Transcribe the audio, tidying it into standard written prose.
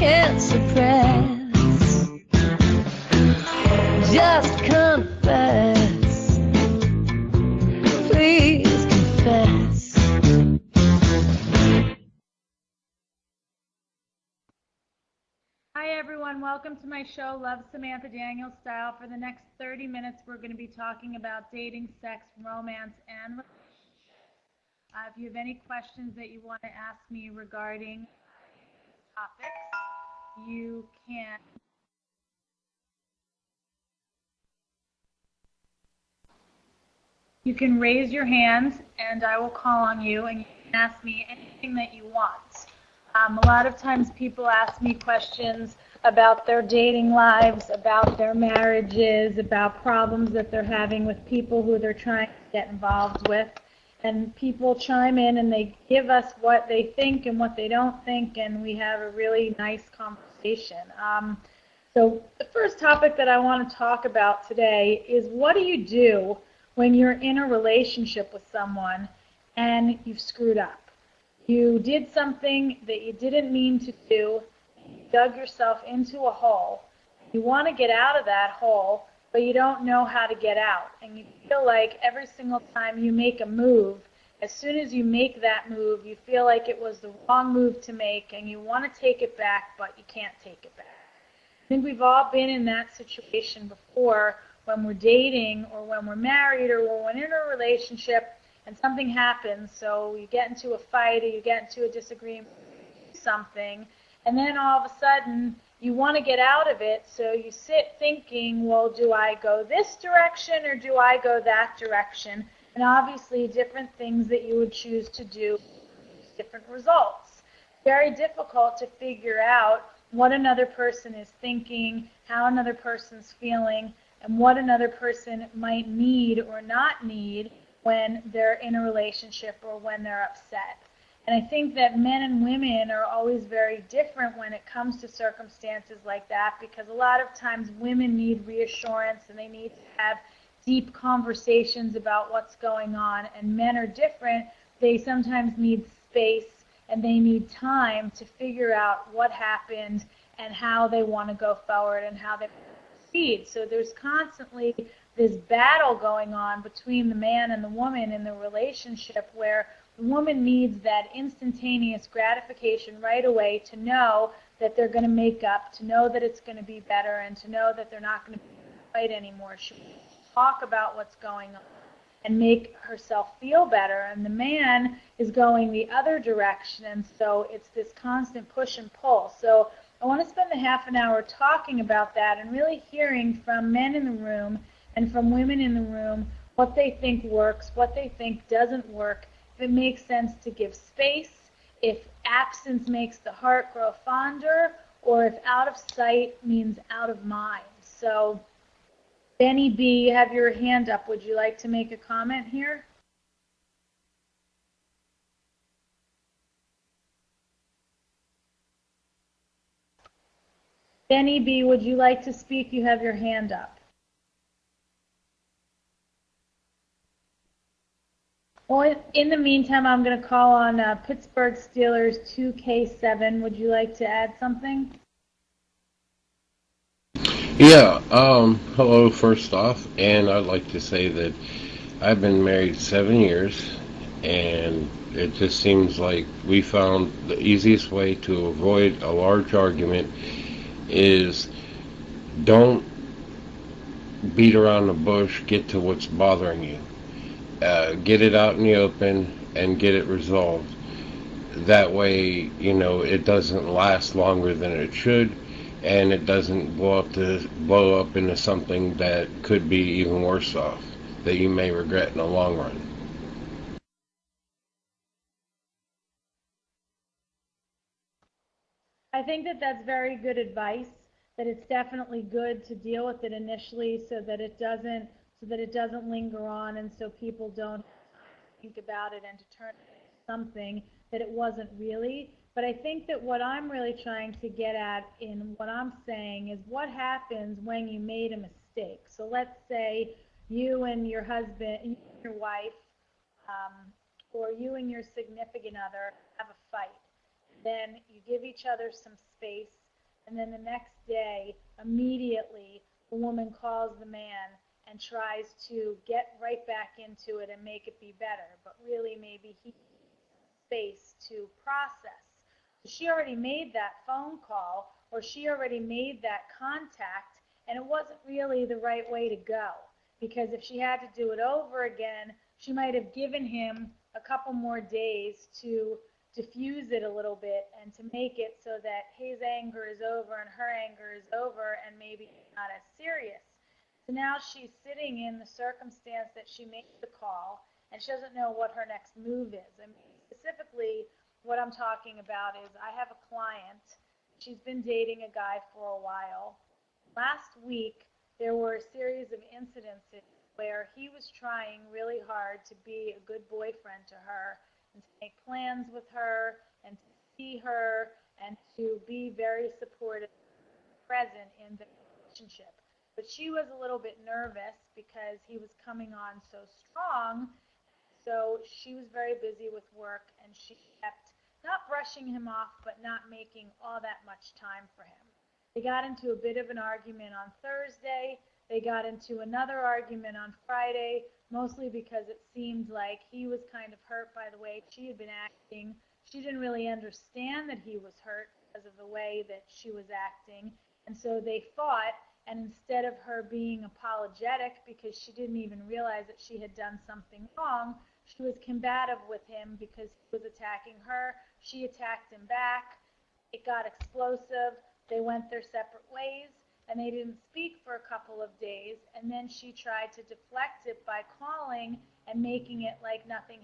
can't suppress. Just confess. Please confess. Hi everyone, welcome to my show, Love Samantha Daniels Style. For the next 30 minutes, we're going to be talking about dating, sex, romance, and relationships. If you have any questions that you want to ask me regarding topics, you can raise your hand and I will call on you and you can ask me anything that you want. A lot of times people ask me questions about their dating lives, about their marriages, about problems that they're having with people who they're trying to get involved with. And people chime in and they give us what they think and what they don't think, and we have a really nice conversation. So the first topic that I want to talk about today is, what do you do when you're in a relationship with someone and you've screwed up? You did something that you didn't mean to do, you dug yourself into a hole. You want to get out of that hole, but you don't know how to get out. And you feel like every single time you make a move, as soon as you make that move, you feel like it was the wrong move to make and you want to take it back, but you can't take it back. I think we've all been in that situation before, when we're dating or when we're married or when we're in a relationship and something happens. So you get into a fight or you get into a disagreement, something, and then all of a sudden you want to get out of it, so you sit thinking, well, do I go this direction or do I go that direction? And obviously different things that you would choose to do, different results. Very difficult to figure out what another person is thinking, how another person's feeling, and what another person might need or not need when they're in a relationship or when they're upset. And I think that men and women are always very different when it comes to circumstances like that, because a lot of times women need reassurance and they need to have deep conversations about what's going on, and men are different. They sometimes need space and they need time to figure out what happened and how they want to go forward and how they proceed. So there's constantly this battle going on between the man and the woman in the relationship, where the woman needs that instantaneous gratification right away to know that they're going to make up, to know that it's going to be better, and to know that they're not going to fight anymore. She will talk about what's going on and make herself feel better. And the man is going the other direction, and so it's this constant push and pull. So I want to spend the half an hour talking about that and really hearing from men in the room and from women in the room what they think works, what they think doesn't work, if it makes sense to give space, if absence makes the heart grow fonder, or if out of sight means out of mind. So, Benny B, you have your hand up. Would you like to make a comment here? Benny B, would you like to speak? You have your hand up. Well, in the meantime, I'm going to call on Pittsburgh Steelers 2K7. Would you like to add something? Yeah, hello first off, and I'd like to say that I've been married 7 years, and it just seems like we found the easiest way to avoid a large argument is don't beat around the bush, get to what's bothering you. Get it out in the open and get it resolved. That way, it doesn't last longer than it should, and it doesn't blow up into something that could be even worse off, that you may regret in the long run. I think that that's very good advice, that it's definitely good to deal with it initially so that it doesn't linger on, and so people don't think about it and to turn it into something that it wasn't really. But I think that what I'm really trying to get at in what I'm saying is, what happens when you made a mistake. So let's say you and your husband, you and your wife, or you and your significant other have a fight. Then you give each other some space. And then the next day, immediately, the woman calls the man and tries to get right back into it and make it be better. But really, maybe he needs space to process. She already made that phone call, or she already made that contact, and it wasn't really the right way to go. Because if she had to do it over again, she might have given him a couple more days to diffuse it a little bit and to make it so that his anger is over and her anger is over and maybe not as serious. So now she's sitting in the circumstance that she made the call and she doesn't know what her next move is. I mean, specifically, what I'm talking about is I have a client. She's been dating a guy for a while. Last week, there were a series of incidences where he was trying really hard to be a good boyfriend to her and to make plans with her and to see her and to be very supportive, present in the relationship. But she was a little bit nervous because he was coming on so strong. So she was very busy with work and she kept not brushing him off but not making all that much time for him. They got into a bit of an argument on Thursday. They got into another argument on Friday, mostly because it seemed like he was kind of hurt by the way she had been acting. She didn't really understand that he was hurt because of the way that she was acting. And so they fought, and instead of her being apologetic because she didn't even realize that she had done something wrong, she was combative with him because he was attacking her. She attacked him back. It got explosive. They went their separate ways, and they didn't speak for a couple of days, and then she tried to deflect it by calling and making it like nothing